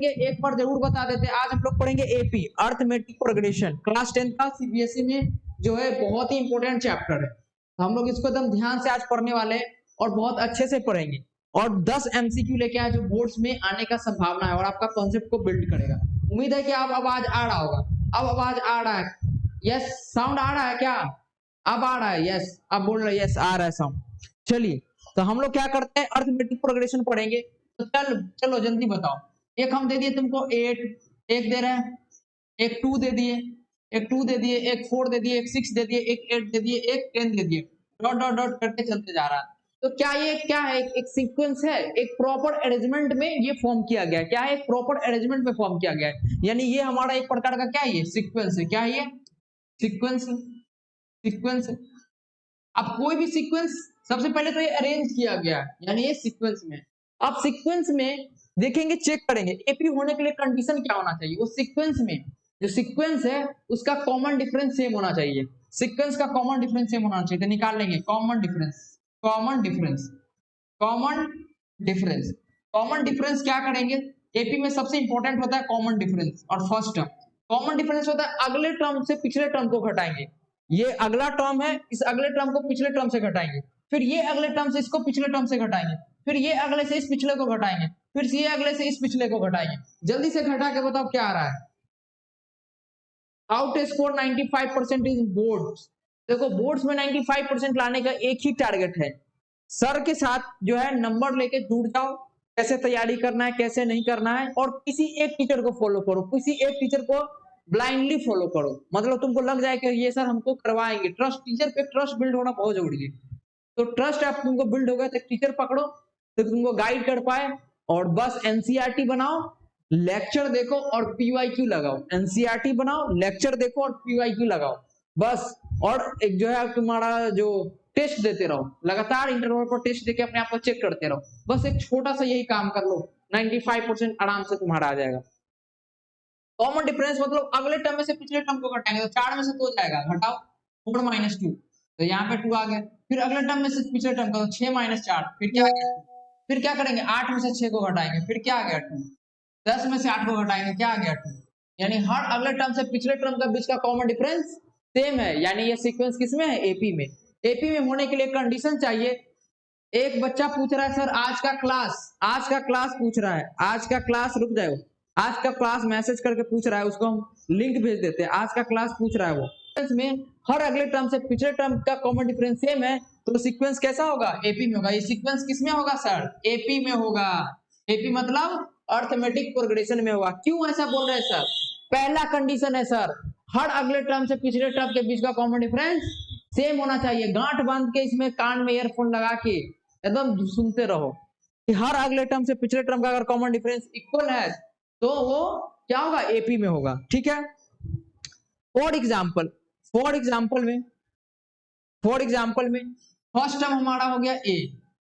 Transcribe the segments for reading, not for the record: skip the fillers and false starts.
एक बार जरूर बता देते हैं, आज हम लोग पढ़ेंगे एपी अर्थमेटिक प्रोग्रेशन, क्लास 10 का सीबीएसई में जो है बहुत ही इंपॉर्टेंट चैप्टर है। तो हम लोग इसको एकदम ध्यान से आज पढ़ने वाले हैं और बहुत अच्छे से पढ़ेंगे और 10 एमसीक्यू लेके आए जो बोर्ड्स में आने का संभावना है और आपका कॉन्सेप्ट को बिल्ड करेगा। उम्मीद है कि आप आवाज आ रहा होगा। अब आवाज आ रहा है? यस, साउंड आ रहा है क्या? अब आ रहा है? यस, अब बोल रहे यस आ रहा है साउंड। चलिए, तो हम लोग क्या करते हैं, अर्थमेटिक प्रोग्रेशन पढ़ेंगे। तो चलो जल्दी बताओ। एक हम दे दिए तुमको 8, एक दे रहे हैं, एक 2 दे दिए, एक 2 दे दिए, एक 4 दे दिए, एक 6 दे दिए, एक 8 दे दिए, एक 10 दे दिए, डॉट डॉट डॉट करके चलते जा रहा है। तो क्या ये क्या है? एक सीक्वेंस है, एक प्रॉपर अरेंजमेंट में ये फॉर्म किया गया है। क्या है? एक प्रॉपर अरेंजमेंट में फॉर्म किया गया है, यानी ये हमारा एक प्रकार का क्या है, ये सीक्वेंस है। क्या है ये? सीक्वेंस। सीक्वेंस। अब कोई भी सीक्वेंस सबसे पहले तो ये अरेंज किया गया है, यानी ये सीक्वेंस में। अब सीक्वेंस में देखेंगे, चेक करेंगे एपी होने के लिए कंडीशन क्या होना चाहिए। वो सीक्वेंस में जो सीक्वेंस है उसका कॉमन डिफरेंस सेम होना चाहिए। सीक्वेंस का कॉमन डिफरेंस सेम होना चाहिए, तो निकाल लेंगे common difference. Common difference, common difference, common difference क्या करेंगे? एपी में सबसे इंपॉर्टेंट होता है कॉमन डिफरेंस और फर्स्ट टर्म। कॉमन डिफरेंस होता है अगले टर्म से पिछले टर्म को घटाएंगे। ये अगला टर्म है, इस अगले टर्म को पिछले टर्म से घटाएंगे, फिर ये अगले टर्म से इसको पिछले टर्म से घटाएंगे, फिर ये अगले से इस पिछले को घटाएंगे, फिर ये अगले से इस पिछले को घटाएंगे। जल्दी से घटा के बताओ क्या आ रहा है। How to score 95% in boards. देखो, बोर्ड्स में 95% लाने का एक ही टारगेट है, सर के साथ जो है नंबर लेके जुड़ जाओ, कैसे तैयारी करना है कैसे नहीं करना है, और किसी एक टीचर को फॉलो करो, किसी एक टीचर को ब्लाइंडली फॉलो करो। मतलब तुमको लग जाए कि ये सर हमको करवाएंगे, ट्रस्ट, टीचर पे ट्रस्ट बिल्ड होना बहुत जरूरी है। तो ट्रस्ट आप तुमको बिल्ड हो गया तो टीचर पकड़ो तो तुमको गाइड कर पाए, और बस एनसीईआरटी बनाओ, लेक्चर देखो और पीवाईक्यू लगाओ। एनसीईआरटी बनाओ, लेक्चर देखो और पीवाईक्यू लगाओ बस। और एक जो है तुम्हारा जो टेस्ट देते रहो, लगातार इंटरवल पर टेस्ट देके अपने आप को चेक करते रहो। बस एक छोटा सा यही काम कर लो, 95% आराम से तुम्हारा आ जाएगा। कॉमन डिफरेंस मतलब अगले टर्म में से पिछले टर्म को घटाएंगे, तो 4 में से 2 जाएगा, घटाओ 4 माइनस 2, तो यहाँ पे 2 आ गया। फिर अगले टर्म में से पिछले टर्म का, तो 6 माइनस 4, फिर क्या आ गया? फिर क्या करेंगे? 8 में से 6 को घटाएंगे, फिर क्या आ गया? 2। 10 में से 8 को घटाएंगे, क्या आ गया? 2। यानी हर अगले टर्म से पिछले टर्म का बीच का कॉमन डिफरेंस सेम है, यानी ये सीक्वेंस किसमें है? एपी में। एपी में होने के लिए कंडीशन चाहिए। एक बच्चा पूछ रहा है सर आज का क्लास पूछ रहा है, आज का क्लास, रुक जाओ, आज का क्लास मैसेज करके पूछ रहा है, उसको हम लिंक भेज देते हैं, आज का क्लास पूछ रहा है वो। में हर अगले टर्म से पिछले टर्म का कॉमन डिफरेंस सेम है, तो सीक्वेंस कैसा होगा? एपी में होगा। ये सीक्वेंस किसमें होगा सर? एपी में होगा। एपी मतलब अर्थमेटिक प्रोग्रेशन में होगा। क्यों ऐसा बोल रहे हैं सर? पहला कंडीशन है सर, हर अगले टर्म से पिछले टर्म के बीच का कॉमन डिफरेंस सेम होना चाहिए। गांठ बांध के इसमें कान में ईयरफोन लगा के एकदम सुनते रहो कि हर अगले टर्म से पिछले टर्म का अगर कॉमन डिफरेंस इक्वल है तो वो क्या होगा? एपी में होगा। ठीक है। फॉर एग्जाम्पल में फर्स्ट टर्म हमारा हो गया ए,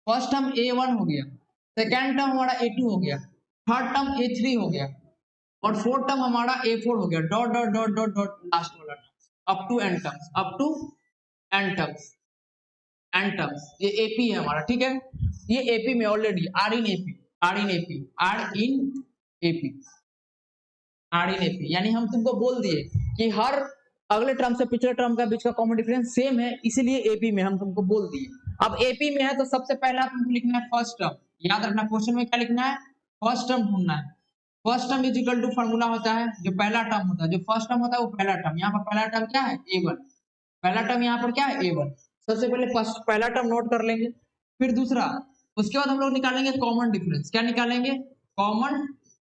फर्स्ट टर्म A1 हो गया, सेकेंड टर्म हमारा A2 हो गया, थर्ड टर्म A3 हो गया, और फोर्थ टर्म हमारा A4 हो गया, dot dot dot dot dot last वाला up to N terms, up to N terms, N terms. ये एपी है हमारा। ठीक है, ये एपी में ऑलरेडी आर इन एपी, यानी हम तुमको बोल दिए कि हर अगले टर्म से पिछले टर्म का बीच का कॉमन डिफरेंस सेम है, इसलिए एपी में हम तुमको बोल दिए। अब एपी में है तो सबसे पहला तुमको लिखना है फर्स्ट टर्म। याद रखना, क्वेश्चन में क्या लिखना है? फर्स्ट टर्म ढूंढना है। First term is equal to formula होता है, जो पहला टर्म होता है, जो फर्स्ट टर्म होता है वो पहला टर्म। यहाँ पर पहला टर्म क्या है? A1। पहला टर्म यहाँ पर क्या है? A1। सबसे पहले फर्स्ट पहला टर्म नोट कर लेंगे, फिर दूसरा, उसके बाद हम लोग निकालेंगे कॉमन डिफरेंस। क्या निकालेंगे? Common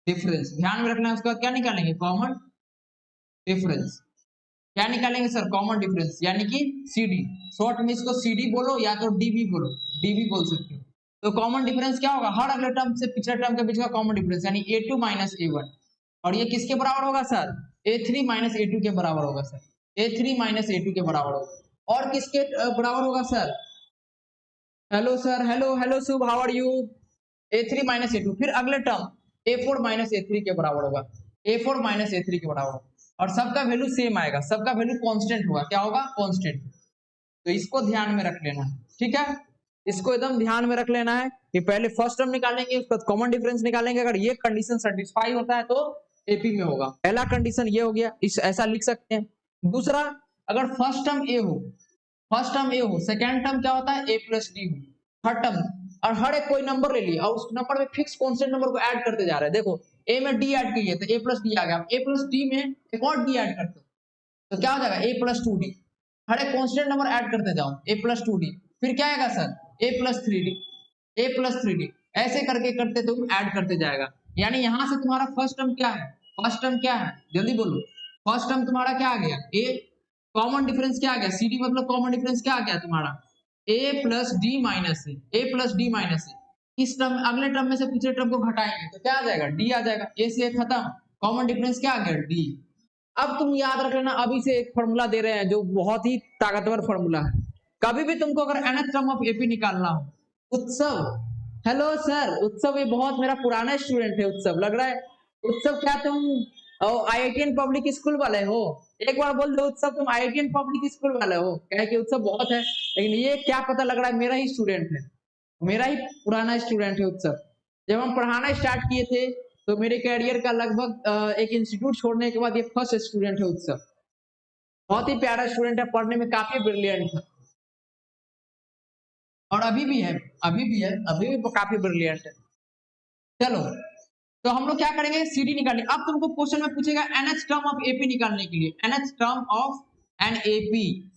difference. ध्यान में रखना है, उसके बाद क्या निकालेंगे? Common difference. क्या निकालेंगे सर? कॉमन डिफरेंस, यानी कि CD। शॉर्ट में इसको CD बोलो या तो DB बोलो, DB बोल सकते हो। तो कॉमन डिफरेंस क्या होगा? हर अगले टर्म से पिछले टर्म के बीच का कॉमन डिफरेंस, यानी A2 माइनस A1। और ये किसके बराबर होगा सर? A3 माइनस A2 के बराबर होगा सर। A3 माइनस A2 के बराबर होगा। और किसके बराबर होगा sir? Hello sir, hello Shubh, how are you? A3 minus A2। फिर अगले टर्म A4 माइनस A3 के बराबर होगा, A4 माइनस A3 के बराबर होगा। और सबका वैल्यू सेम आएगा, सबका वैल्यू कांस्टेंट होगा। क्या होगा? कांस्टेंट। तो इसको ध्यान में रख लेना। ठीक है, इसको एकदम ध्यान में रख लेना है कि पहले फर्स्ट टर्म निकालेंगे, उसके बाद कॉमन डिफरेंस निकालेंगे। अगर ये कंडीशन सेटिस्फाई होता है तो एपी में होगा। पहला कंडीशन ये हो गया, इस ऐसा लिख सकते हैं। दूसरा, अगर फर्स्ट टर्म ए हो, सेकेंड टर्म क्या होता है, ए प्लस डी हो, थर्ड टर्म, और हर एक कोई नंबर ले लिया और उस नंबर में फिक्स कांस्टेंट नंबर को ऐड करते जा रहे हैं। देखो ए में डी ऐड कीजिए तो ए प्लस डी आ गया, ए प्लस डी में एक और डी ऐड करते हो तो क्या हो जाएगा, ए प्लस 2d। हर एक कांस्टेंट नंबर ऐड करते जाओ, ए प्लस 2d, फिर क्या आएगा सर, ए प्लस 3d, ए प्लस 3d, ऐसे करके करते तुम ऐड करते जाएगा। यानी यहां से तुम्हारा फर्स्ट टर्म क्या है, फर्स्ट टर्म क्या है, जल्दी बोलो, फर्स्ट टर्म तुम्हारा क्या आ गया, ए, कॉमन डिफरेंस क्या आ गया, सी डी, मतलब कॉमन डिफरेंस क्या आ गया तुम्हारा, ए प्लस डी माइनस ए, ए प्लस डी माइनस ए। इस टर्म, अगले टर्म में से पिछले टर्म को घटाएंगे तो क्या आ जाएगा, डी आ जाएगा, ए से खत्म, कॉमन डिफरेंस क्या आ गया, डी। अब तुम याद रख लेना, अभी से एक फॉर्मूला दे रहे हैं जो बहुत ही ताकतवर फॉर्मूला है। कभी भी तुमको अगर nth टर्म ऑफ एपी निकालना हो, उत्सव, हेलो सर, उत्सव ये बहुत मेरा पुराना स्टूडेंट है, उत्सव लग रहा है। उत्सव क्या तुम आईआईटीएन पब्लिक स्कूल वाले हो? एक बार बोल दो उत्सव तुम आईआईटीएन पब्लिक स्कूल वाले हो, क्या कि उत्सव बहुत है, लेकिन ये क्या पता लग रहा है मेरा ही स्टूडेंट है, मेरा ही पुराना स्टूडेंट है उत्सव। जब हम पढ़ाना स्टार्ट किए थे तो मेरे कैरियर का लगभग एक इंस्टीट्यूट छोड़ने के बाद ये फर्स्ट स्टूडेंट है उत्सव। बहुत ही प्यारा स्टूडेंट है, पढ़ने में काफी ब्रिलियंट है और अभी भी काफी ब्रिलियंट है। चलो तो हम लोग क्या करेंगे, सीडी निकालेंगे। अब तुमको क्वेश्चन में पूछेगा nth टर्म ऑफ एपी निकालने के लिए, nth term of an AP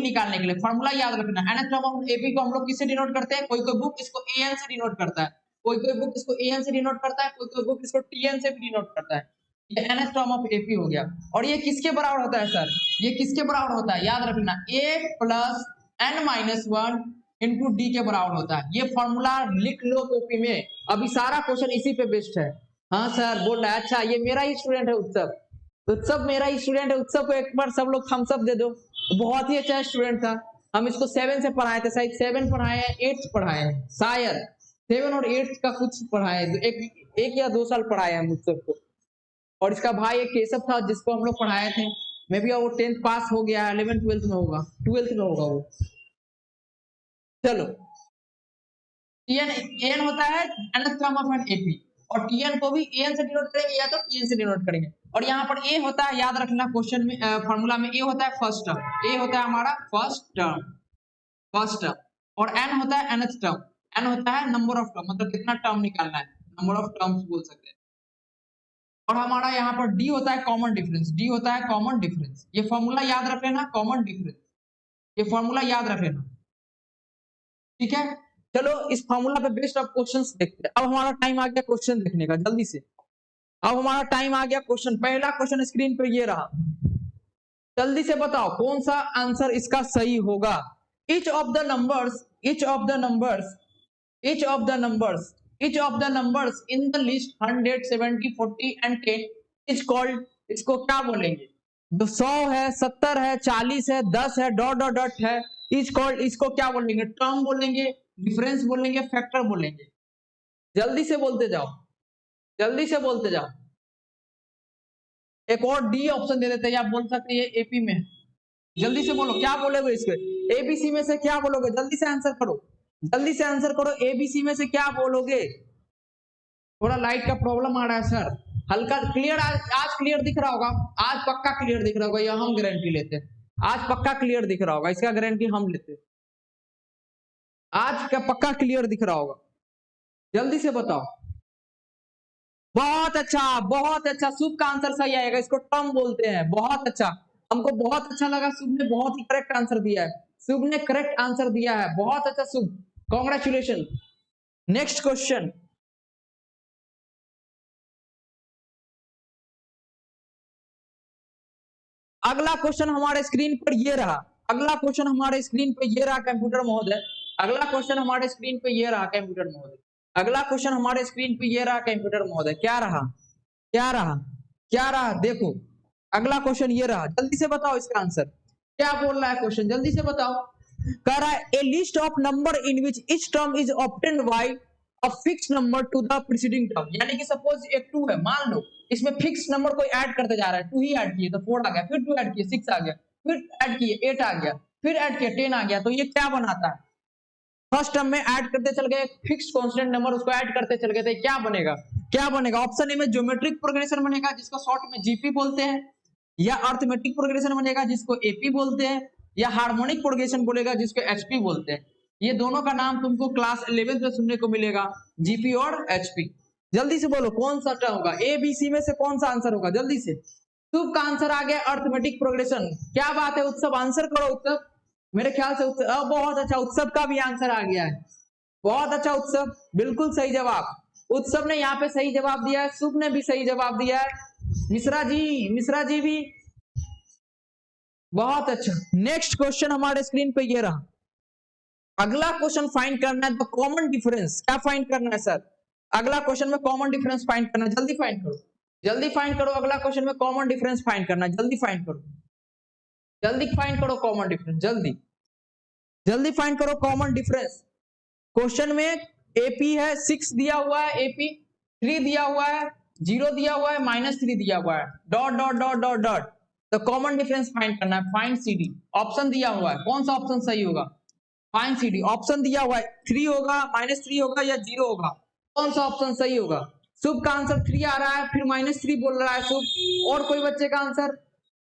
निकालने के लिए फॉर्मूला याद रखना। nth टर्म ऑफ एपी को हम लोग किससे डिनोट करते हैं, कोई कोई बुक इसको एन से डिनोट करता है, कोई कोई बुक इसको एन से डिनोट करता है, कोई कोई बुक इसको टीएन से भी डिनोट करता है। ये nth टर्म ऑफ एपी हो गया। और ये किसके बराबर होता है सर, ये किसके बराबर होता है, याद रखना, a plus n minus 1 into D के बराबर होता है। ये फॉर्मूला लिख लो कॉपी में, अभी सारा क्वेश्चन इसी पे बेस्ड है। हाँ सर बोल रहा है, अच्छा ये मेरा ही स्टूडेंट है उत्सव, उत्सव मेरा ही स्टूडेंट है। उत्सव को एक बार सब लोग थम्स अप दे दो, बहुत ही अच्छा स्टूडेंट था। हम इसको 7 से पढ़ाए थे, शायद 7 पढ़ाए हैं, 8 पढ़ाए हैं, शायद 7 और 8 का कुछ पढ़ाए, एक या 2 साल पढ़ाए हैं उत्सव को। और इसका भाई एक केशव था जिसको हम लोग पढ़ाए थे, मे बी वो 10th पास हो गया, 11th 12th में होगा, 12th में होगा वो। चलो एन होता है nth term of an AP, और टीएन को भी एन से डिनोट करेंगे या तो टीएन से डिनोट करेंगे। और यहाँ पर ए होता है, याद रखना क्वेश्चन में, फॉर्मूला में ए होता है फर्स्ट टर्म, ए होता है हमारा फर्स्ट टर्म, और एन होता है nth टर्म, एन होता है नंबर ऑफ टर्म, मतलब कितना टर्म निकालना है, नंबर ऑफ टर्म्स बोल सकते हैं। और हमारा यहाँ पर डी होता है कॉमन डिफरेंस, डी होता है कॉमन डिफरेंस। ये फॉर्मूला याद रख लेना, कॉमन डिफरेंस, ये फॉर्मूला याद रख लेना, ठीक है। चलो इस फॉर्मूला पे बेस्ड अब क्वेश्चंस देखते हैं। अब हमारा टाइम आ गया क्वेश्चन देखने का, जल्दी से अब हमारा टाइम आ गया क्वेश्चन। पहला क्वेश्चन स्क्रीन पे ये रहा, जल्दी से बताओ कौन सा आंसर इसका सही होगा। each of the numbers in the list 100, 70, 40 and 10 is called, इसको क्या बोलेंगे, जो 100 है, 70 है, 40 है, 10 है, डॉट डॉट डॉट है, is called, इसको क्या बोलेंगे, टर्म बोलेंगे, डिफरेंस बोलेंगे, फैक्टर बोलेंगे। जल्दी से बोलते जाओ, जल्दी से बोलते जाओ। एक और डी ऑप्शन दे देते हैं, आप बोल सकते हैं ये एपी में, जल्दी से बोलो क्या बोलोगे इसके, एबीसी में से क्या बोलोगे, जल्दी से आंसर करो, जल्दी से आंसर करो, एबीसी में से क्या बोलोगे। थोड़ा लाइट का प्रॉब्लम आ रहा है सर, हल्का क्लियर, आज क्लियर दिख रहा होगा, आज पक्का क्लियर दिख रहा होगा, यह हम गारंटी लेते हैं, आज पक्का क्लियर दिख रहा होगा, इसका गारंटी हम लेते हैं, आज का पक्का क्लियर दिख रहा होगा। जल्दी से बताओ, बहुत अच्छा, शुभ का आंसर सही आएगा, इसको टर्म बोलते हैं। बहुत अच्छा, हमको बहुत अच्छा लगा, शुभ ने बहुत ही करेक्ट आंसर दिया है, शुभ ने करेक्ट आंसर दिया है, बहुत अच्छा शुभ, कॉन्ग्रेचुलेशन। नेक्स्ट क्वेश्चन, अगला क्वेश्चन हमारे स्क्रीन पर ये रहा, अगला क्वेश्चन हमारे स्क्रीन पे ये रहा कंप्यूटर महोदय, अगला क्वेश्चन हमारे स्क्रीन पे ये रहा कंप्यूटर महोदय, अगला क्वेश्चन हमारे स्क्रीन पे ये रहा कंप्यूटर महोदय, क्या रहा, क्या रहा, क्या रहा, देखो अगला क्वेश्चन ये रहा, जल्दी से बताओ इसका आंसर क्या बोल रहा है क्वेश्चन, जल्दी से बताओ। कह रहा है a list of number in which each term is obtained by a fix number to the preceding term, यानी कि सपोज एक 2 है, मान लो इसमें फिक्स नंबर को ऐड करते जा रहा है, 2 ही ऐड किए तो 4 आ गया, फिर 2 ऐड किए 6 आ गया, फिर ऐड किए 8 आ गया, फिर ऐड किए 10 आ गया, तो ये क्या बनाता है, फर्स्ट टर्म में ऐड करते चल गए, फिक्स कांस्टेंट नंबर उसको ऐड करते चल गए थे, क्या बनेगा, क्या बनेगा? ऑप्शन ए में ज्योमेट्रिक प्रोग्रेशन बनेगा जिसको शॉर्ट में जीपी बोलते हैं, या अर्थमेटिक प्रोग्रेशन बनेगा जिसको एपी बोलते हैं, या हार्मोनिक प्रोग्रेशन बोलेगा जिसको एचपी बोलते हैं। ये दोनों का नाम तुमको क्लास 11th में सुनने को मिलेगा, जीपी और एचपी। जल्दी से बोलो कौन सा टर्म होगा, ए बी सी में से कौन सा आंसर होगा, जल्दी से। शुभ का आंसर आ गया अर्थमेटिक प्रोग्रेशन। क्या बात है उत्सव, आंसर करो उत्सव। मेरे ख्याल से उत्सव, बहुत अच्छा, उत्सव का भी आंसर आ गया है, बहुत अच्छा उत्सव, बिल्कुल सही जवाब। उत्सव ने यहाँ पे सही जवाब दिया है, शुभ ने भी सही जवाब दिया है, मिश्रा जी भी, बहुत अच्छा। नेक्स्ट क्वेश्चन हमारे स्क्रीन पे ये रहा। अगला क्वेश्चन फाइंड करना है द कॉमन डिफरेंस। क्या फाइंड करना है सर? अगला क्वेश्चन में कॉमन डिफरेंस फाइंड करना है, जल्दी फाइंड करो, जल्दी फाइंड करो। अगला क्वेश्चन में कॉमन डिफरेंस फाइंड करना है, जल्दी फाइंड करो, जल्दी फाइंड करो कॉमन डिफरेंस, जल्दी जल्दी फाइंड करो कॉमन डिफरेंस। क्वेश्चन में एपी है 6 दिया हुआ है, एपी 3 दिया हुआ है, 0 दिया हुआ है, -3 दिया हुआ है, dot dot dot dot dot. तो कॉमन डिफरेंस फाइंड करना है, फाइंड सीडी। ऑप्शन दिया हुआ है, कौन सा ऑप्शन सही होगा? Find CD. ऑप्शन दिया हुआ है 3 होगा, -3 होगा या 0 होगा, कौन सा ऑप्शन सही होगा? शुभ का आंसर 3 आ रहा है, फिर -3 बोल रहा है शुभ। और कोई बच्चे का आंसर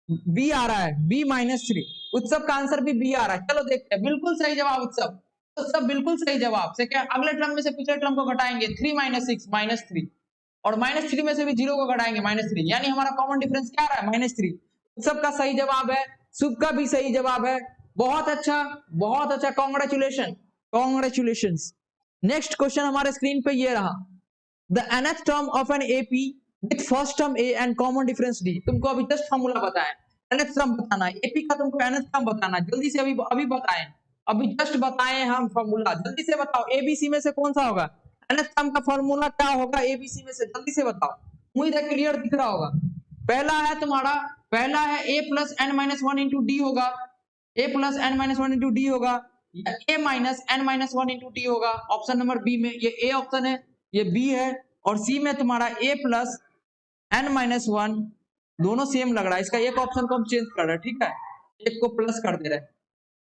बी आ रहा है, बी -3। उत्सव का आंसर भी बी आ रहा है। चलो देखते हैं, बिल्कुल सही जवाब उत्सव, उत्सव बिल्कुल सही जवाब से। क्या अगले टर्म में से पिछले टर्म को घटाएंगे, 3 - 6 -3, और -3 में से भी 0 को घटाएंगे -3, यानी हमारा कॉमन डिफरेंस क्या आ रहा है? -3। उत्सव का सही जवाब है, शुभ का भी सही जवाब है, बहुत अच्छा, बहुत अच्छा, कॉन्ग्रेचुलेशन, कॉन्ग्रेचुलेशन। नेक्स्ट क्वेश्चन हमारे स्क्रीन पे ये रहा, the nth term of an AP with first term A and common difference D. तुमको अभी जस्ट फॉर्मूला बताया, nth टर्म बताना है, एपी का तुमको nth टर्म बताना है, जल्दी से अभी बताएं, अभी जस्ट बताएं हम फॉर्मूला, जल्दी से बताओ एबीसी में से कौन सा होगा, nth टर्म का फॉर्मूला क्या होगा एबीसी में से, जल्दी से बताओ। मुझे क्लियर दिख रहा होगा। पहला है तुम्हारा, पहला है a plus n minus 1 into D होगा, a plus n minus 1 into D होगा, या a minus n minus 1 into D होगा। ऑप्शन नंबर बी में ये a ऑप्शन है, ये b है, और सी में तुम्हारा a प्लस n माइनस 1, दोनों सेम लग रहा है। इसका एक ऑप्शन को हम चेंज कर रहे हैं, ठीक है, एक को प्लस कर दे रहे हैं,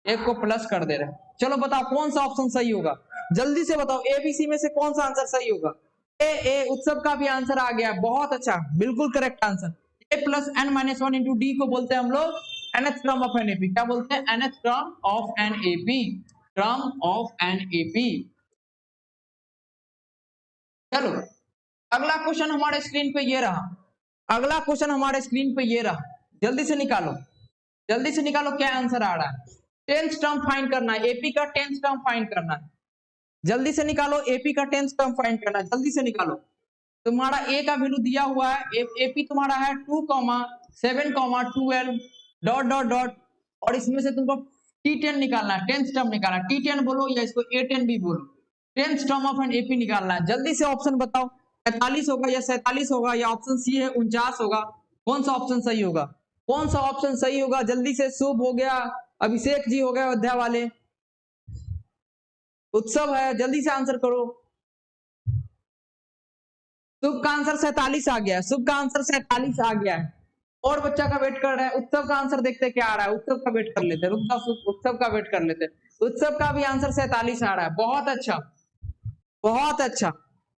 एक को प्लस कर दे रहे हैं। चलो बताओ कौन सा ऑप्शन सही होगा, जल्दी से बताओ एबीसी में से कौन सा आंसर सही होगा। ए उत्सव का भी आंसर आ गया, बहुत अच्छा, बिल्कुल correct answer. a plus n minus 1 into D को बोलते हैं हम लोग nth term of an AP. क्या बोलते हैं? nth term of an AP, term of an AP. चलो अगला क्वेश्चन हमारे स्क्रीन पे ये रहा, अगला क्वेश्चन हमारे स्क्रीन पे ये रहा, जल्दी से निकालो, जल्दी से निकालो क्या आंसर आ रहा है। 10th टर्म फाइंड करना है, एपी का 10th टर्म फाइंड करना है, जल्दी से निकालो, एपी का 10th टर्म फाइंड करना है, जल्दी से निकालो। तुम्हारा ए का वैल्यू दिया हुआ है, एपी तुम्हारा है 2, 7, 12 डॉट डॉट डॉट, और इसमें से तुमको T10 निकालना है, 10th टर्म निकालना है। T10 बोलो या इसको A10 भी बोलो, 10th term of an AP निकालना है। जल्दी से ऑप्शन बताओ, 45 होगा या 47 होगा, या ऑप्शन सी है 49 होगा, कौन सा ऑप्शन सही होगा, कौन सा ऑप्शन सही होगा? जल्दी से, शुभ हो गया, अभिषेक जी हो गए अयोध्या वाले, उत्सव है, जल्दी से आंसर करो। शुभ का आंसर 47 आ गया, शुभ का आंसर 47 आ गया है, और बच्चा का वेट कर रहा है। उत्सव का आंसर देखते क्या आ रहा है, उत्सव का वेट कर लेते हैं, उत्सव का वेट कर लेते हैं। उत्सव का भी आंसर 47 आ रहा है, बहुत अच्छा, बहुत अच्छा।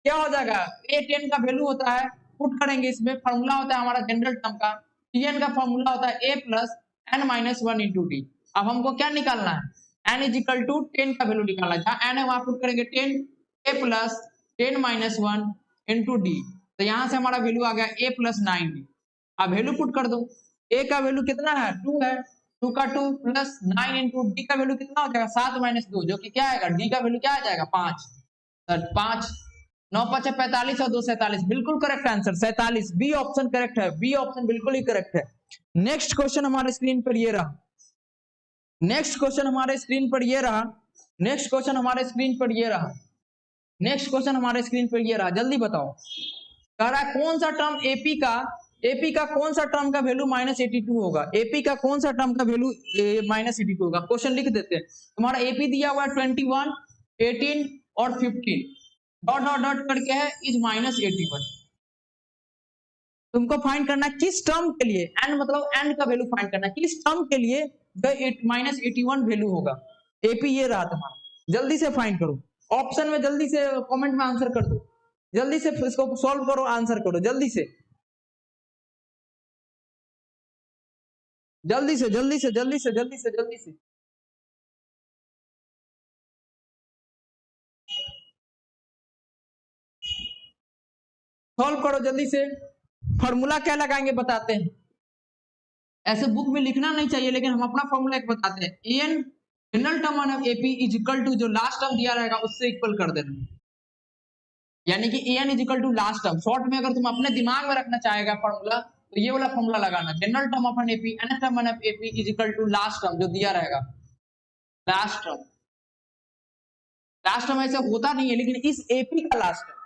क्या हो जाएगा? A10 का वैल्यू होता है, पुट करेंगे, इसमें फॉर्मूला होता है हमारा जनरल टर्म का, Tn का फॉर्मूला होता है a plus n minus 1 into D. अब हमको क्या निकालना है? n इज इक्वल टू 10 का वैल्यू निकालना है, जहां n है वहां पुट करेंगे 10, a plus 10 minus 1 into D. तो यहां से हमारा वैल्यू आ गया a प्लस 9d। अब वैल्यू पुट कर दो, a का वैल्यू कितना है? 2 है, 2 का 2 प्लस 9 इंटू डी का वैल्यू कितना हो जाएगा? 7 माइनस 2, जो कि क्या आएगा? डी का वैल्यू क्या आ जाएगा? 5। 5 9 5 45 और 2 47, बिल्कुल correct answer 47, B option correct है, बी ऑप्शन बिल्कुल ही करेक्ट है। नेक्स्ट क्वेश्चन हमारे स्क्रीन पर ये रहा, नेक्स्ट क्वेश्चन हमारे स्क्रीन पर ये रहा, नेक्स्ट क्वेश्चन हमारे स्क्रीन पर ये रहा, नेक्स्ट क्वेश्चन हमारे स्क्रीन पर ये रहा, जल्दी बताओ। कह रहा है कौन सा टर्म एपी का कौन सा टर्म का वैल्यू -82 होगा? एपी का कौन सा टर्म का वैल्यू -82 होगा? क्वेश्चन लिख देते हैं। तुम्हारा एपी दिया हुआ है 21, 18 और 15, डॉट डॉट डॉट करके है इज -81। तुमको फाइंड करना है किस टर्म के लिए, n मतलब n का वैल्यू फाइंड करना है, किस टर्म के लिए -81 वैल्यू होगा। एपी ये रहा तुम्हारा, जल्दी से फाइंड करो, ऑप्शन में जल्दी से कमेंट में आंसर कर दो, जल्दी से इसको सॉल्व करो, आंसर करो जल्दी से, जल्दी से जल्दी से जल्दी से जल्दी से जल्दी से। सॉल्व करो जल्दी से। फॉर्मूला क्या लगाएंगे बताते हैं, ऐसे बुक में लिखना नहीं चाहिए लेकिन हम अपना फॉर्मूला एक बताते हैं, an general term of AP is equal to जो लास्ट टर्म दिया रहेगा उससे इक्वल कर देना, यानी कि n is equal to last term. Short में अगर तुम अपने दिमाग में रखना चाहेगा फॉर्मूला तो ये वाला फॉर्मूला लगाना, general term of an AP n term of AP is equal to last term जो दिया रहेगा, लास्ट टर्म। लास्ट टर्म ऐसा होता नहीं है लेकिन इस एपी का लास्ट टर्म,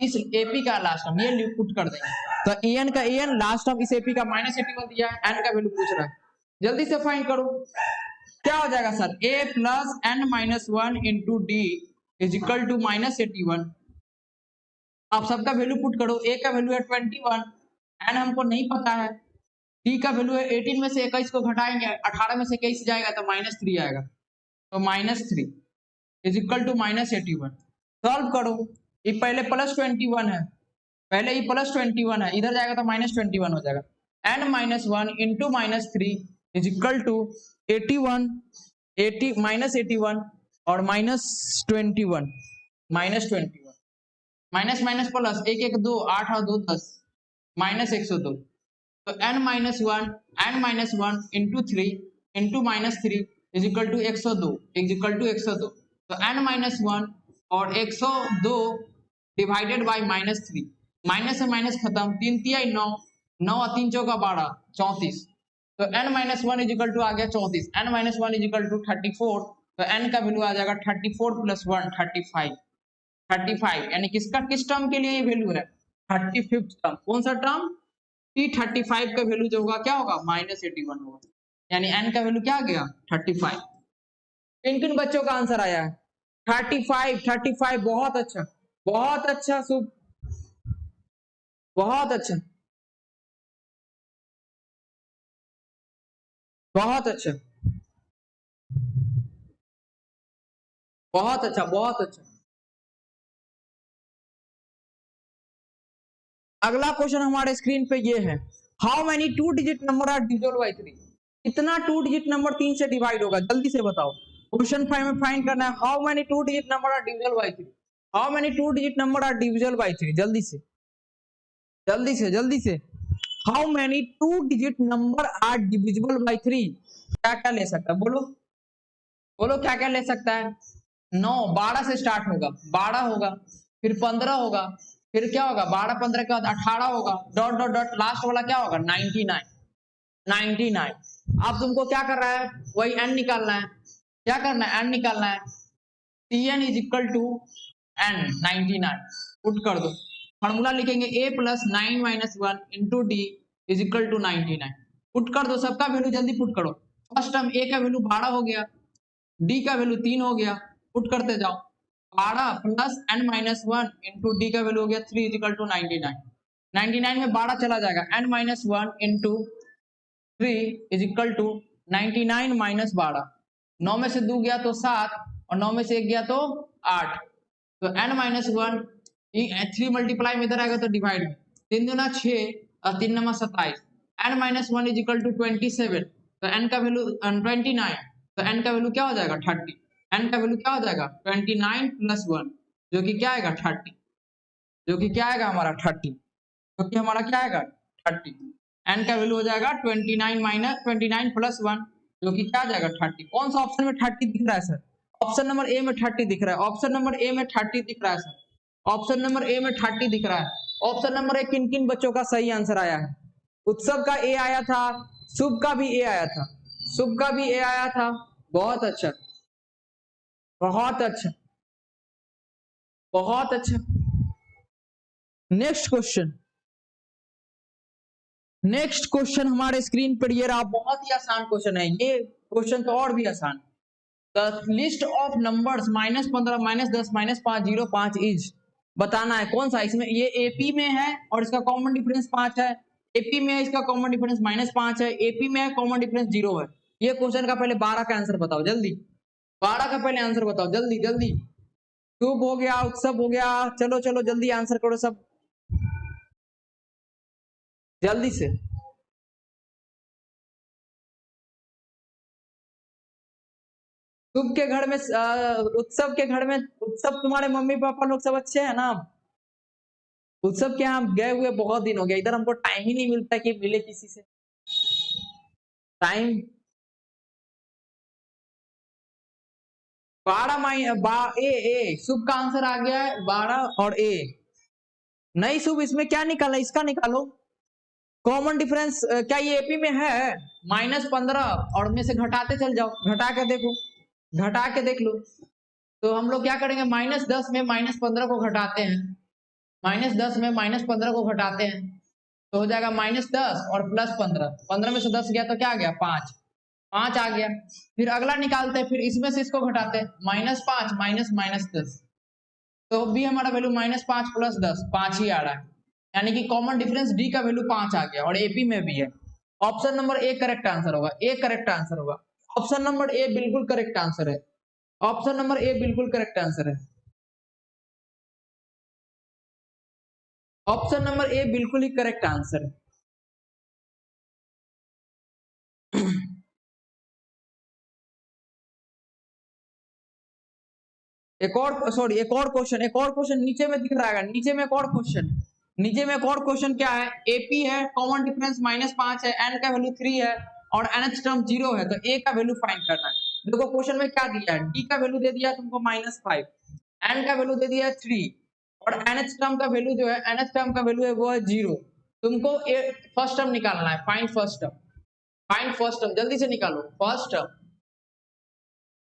इस एपी का लास्ट टर्म ये पुट कर देंगे। तो एन का एन लास्ट टर्म इस एपी का -81 दिया है, एन का वैल्यू पूछ रहा है, जल्दी से फाइंड करो। क्या हो जाएगा sir, a plus n minus 1 into d is equal to -81। आप सबका वैल्यू पुट करो, a का वैल्यू है 21, n हमको नहीं पता है, d का वैल्यू है 18 में से 21 को घटाएंगे 18 में से 21 जाएगा तो -3 आएगा, तो -3 इज इक्वल टू -81। सॉल्व करो, ये पहले +21 है, पहले ये +21 है, इधर जाएगा तो -21 हो जाएगा, n minus 1 into -3 is equal to 81 -81 और -21 माइनस माइनस प्लस 1 1 2 8 और 2 10 -102। तो n minus 1 into 3 into -3 is equal to 102 is equal to 102। तो n माइनस 1 और 102 डिवाइडेड बाई -3, माइनस से माइनस खत्म, 3 3 9 9 और 3 चौका 12 34। तो n minus 1 is equal to आ गया 34, n minus 1 is equal to 34। तो n का वैल्यू आ जाएगा 34 प्लस 1 35 यानी किसका किस टर्म के लिए ये वैल्यू है, 35th टर्म। कौन सा टर्म, t35 का वैल्यू जो होगा क्या होगा -81 होगा, यानी n का वैल्यू क्या आ गया 35। किन किन बच्चों का आंसर आया है 35, बहुत अच्छा बहुत अच्छा, शुभ बहुत अच्छा बहुत अच्छा बहुत अच्छा बहुत अच्छा। अगला क्वेश्चन हमारे स्क्रीन पे ये है, how many 2 digit number are divisible by 3। कितना 2 डिजिट नंबर 3 से डिवाइड होगा, जल्दी से बताओ। क्वेश्चन 5 में फाइंड करना है, how many 2 digit number are divisible by 3, how many 2 digit number are divisible by 3, जल्दी से जल्दी से जल्दी से, how many 2 digit number are divisible by 3। क्या क्या ले सकता है, बोलो बोलो क्या क्या ले सकता है। 9 12 से स्टार्ट होगा, 12 होगा, फिर 15 होगा, फिर क्या होगा 12 15 के बाद 18 होगा, डॉट डॉट डॉट लास्ट वाला क्या होगा 99। अब तुमको क्या कर रहा है, वही n निकालना है, क्या करना है n निकालना है, Tn is equal to n 99 put कर दो। फॉर्मूला लिखेंगे a plus 9 minus 1 into d is equal to 99 put कर दो, सबका वैल्यू जल्दी पुट करो। फर्स्ट टर्म a का वैल्यू 12 हो गया, d का वैल्यू 3 हो गया, पुट करते जाओ, 12 plus n minus 1 into D का वैल्यू हो गया 3 इज इक्वल टू 99 में 12 चला जाएगा, n minus 1 into 3 is equal to 99 minus 12, 9 में से 2 गया तो 7 और 9 में से 1 गया तो 8। तो n माइनस 1 3 मल्टीप्लाई में इधर आएगा तो डिवाइड में, 3 दूना 6 और 3 number 27, n minus 1 is equal to 27। तो n का वैल्यू 29, तो n का वैल्यू क्या हो जाएगा 30, n का वैल्यू क्या हो जाएगा 29 प्लस 1 जो कि क्या आएगा 30, जो कि क्या आएगा हमारा 30, जो कि हमारा क्या आएगा 30। n का वैल्यू हो जाएगा 29 माइनस 29 प्लस 1 जो कि क्या आ जाएगा 30। कौन सा ऑप्शन में 30 दिख रहा है सर, ऑप्शन नंबर ए में 30 दिख रहा है, ऑप्शन नंबर ए में 30 दिख रहा है सर, ऑप्शन नंबर ए में 30 दिख रहा है। ऑप्शन नंबर ए किन किन बच्चों का सही आंसर आया है, उत्सव का ए आया था, शुभ का भी ए आया था, शुभ का भी ए आया था, बहुत अच्छा बहुत अच्छा बहुत अच्छा। नेक्स्ट क्वेश्चन हमारे स्क्रीन पर ये रहा, बहुत ही आसान क्वेश्चन है ये, क्वेश्चन तो और भी आसान। The list of numbers -15 -10 -5 0 5 is, बताना है कौन सा, इसमें ये एपी में है और इसका कॉमन डिफरेंस 5 है, एपी में है इसका कॉमन डिफरेंस -5 है, एपी में है कॉमन डिफरेंस 0 है। ये क्वेश्चन का पहले 12 का आंसर बताओ जल्दी, 12 का पहले आंसर बताओ, जल्दी जल्दी। शुभ हो गया, उत्सव हो गया, चलो चलो जल्दी आंसर करो सब, जल्दी से। शुभ के घर में उत्सव के घर में, उत्सव तुम्हारे मम्मी पापा लोग सब अच्छे हैं ना? उत्सव के यहाँ गए हुए बहुत दिन हो गया, इधर हमको टाइम ही नहीं मिलता कि मिले किसी से। टाइम 12 ए शुभ का आंसर आ गया है 12 और ए। नहीं शुभ, इसमें क्या निकाला, इसका निकालो कॉमन डिफरेंस। क्या ये एपी में है? -15 और में से घटाते चल जाओ, घटा के देखो, घटा के देख लो। तो हम लोग क्या करेंगे, -10 में -15 को घटाते हैं, -10 में -15 को घटाते हैं तो हो जाएगा -10 और +15, 15 में से 10 गया तो क्या आ गया, 5, 5 आ गया। फिर अगला निकालते हैं, फिर इसमें से इसको घटाते हैं, -5 -10, तो भी हमारा वैल्यू -5 + 10, 5 ही आ रहा है, यानी कि कॉमन डिफरेंस डी का वैल्यू 5 आ गया और एपी में भी है। Option number A correct answer होगा, ए करेक्ट आंसर होगा, ऑप्शन नंबर ए बिल्कुल करेक्ट आंसर है, ऑप्शन नंबर ए बिल्कुल करेक्ट आंसर है, ऑप्शन नंबर ए बिल्कुल ही करेक्ट आंसर है। एक और सॉरी एक और क्वेश्चन, एक और क्वेश्चन नीचे में दिख रहा है, नीचे में एक और क्वेश्चन, नीचे में एक और क्वेश्चन क्या है, एपी है, कॉमन डिफरेंस -5 है, एन का वैल्यू 3 है और एनएच टर्म 0 है, तो ए का वैल्यू फाइंड करना है। देखो क्वेश्चन में क्या दिया है, डी का वैल्यू दे दिया तुमको -5, एन का वैल्यू दे दिया है 3 और एनएच टर्म का वैल्यू जो है, एनएच टर्म का वैल्यू है वो है 0। तुमको फर्स्ट टर्म निकालना है, find first term, find first term, जल्दी से निकालो फर्स्ट टर्म,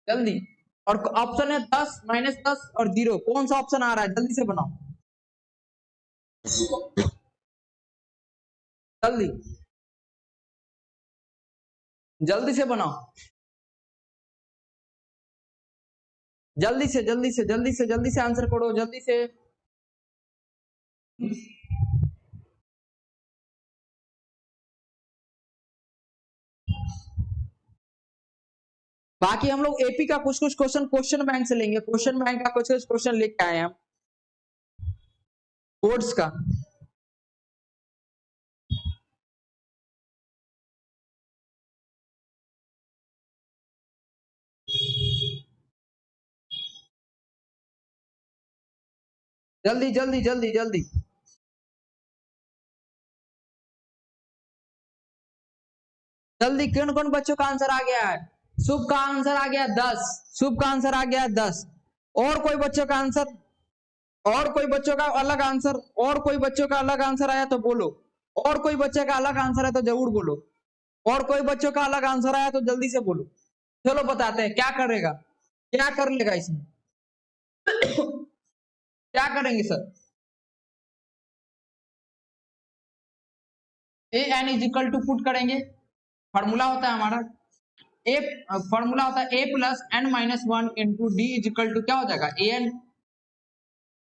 जल्दी। और ऑप्शन है 10, -10 और 0, कौन सा ऑप्शन आ रहा है, जल्दी से बनाओ, जल्दी जल्दी से बनाओ, जल्दी से जल्दी से जल्दी से जल्दी से आंसर करो, जल्दी से। बाकी हम लोग एपी का कुछ कुछ क्वेश्चन क्वेश्चन बैंक से लेंगे, क्वेश्चन बैंक का कुछ कुछ क्वेश्चन लेके आए हम कोड्स का। जल्दी जल्दी जल्दी जल्दी जल्दी, कौन कौन बच्चों का आंसर आ गया है? शुभ का आंसर आ गया 10, शुभ का आंसर आ गया 10, और कोई बच्चों का आंसर, और कोई बच्चों का अलग आंसर, और कोई बच्चों का अलग आंसर आया तो बोलो, और कोई बच्चे का अलग आंसर है तो जरूर बोलो, और कोई बच्चों का अलग आंसर आया तो जल्दी से बोलो। चलो बताते हैं क्या करेगा, क्या कर लेगा इसमें, क्या करेंगे sir? A n is equal to put करेंगे, फॉर्मूला होता है हमारा ए, फॉर्मूला होता है a+n-1 into d is equal to क्या हो जाएगा, ए एन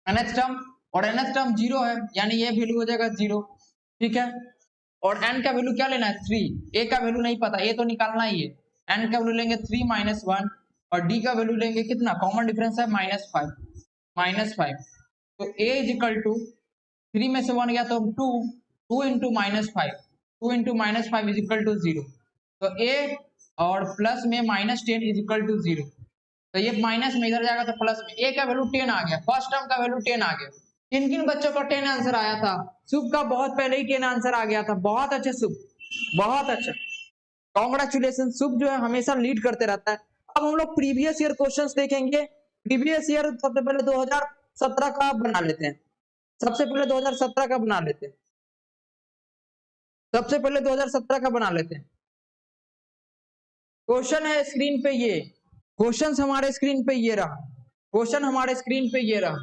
एनएच टर्म, और एनएच टर्म 0 है यानी ये वैल्यू हो जाएगा 0, ठीक है। और एन का वैल्यू क्या लेना है 3, ए का वैल्यू नहीं पता, ए तो निकालना ही है, एन का वैल्यू लेंगे 3 - 1 और डी का वैल्यू लेंगे कितना, कॉमन डिफरेंस है -5, तो ए इज इक्वल टू 3 में से 1 गया तो 2, 2 into -5, 2 into -5 is equal to 0, तो ए और प्लस में -10 इज इक्वल टू 0, तो ये माइनस में इधर जाएगा तो प्लस में, ए का वैल्यू 10 आ गया, फर्स्ट टर्म का वैल्यू 10 आ गया। किन किन बच्चों का 10 आंसर आया था? शुभ का बहुत पहले ही 10 आंसर आ गया था, बहुत अच्छे शुभ, बहुत अच्छा, कॉन्ग्रेचुलेशन। शुभ जो है हमेशा लीड करते रहता है। अब हम लोग प्रीवियस ईयर क्वेश्चंस देखेंगे, प्रीवियस ईयर सबसे पहले 2017 का बना लेते हैं, सबसे पहले 2017 का बना लेते हैं, सबसे पहले 2017 का बना लेते हैं। क्वेश्चन है स्क्रीन पे, ये क्वेश्चन हमारे स्क्रीन पे ये रहा, क्वेश्चन हमारे स्क्रीन पे ये रहा,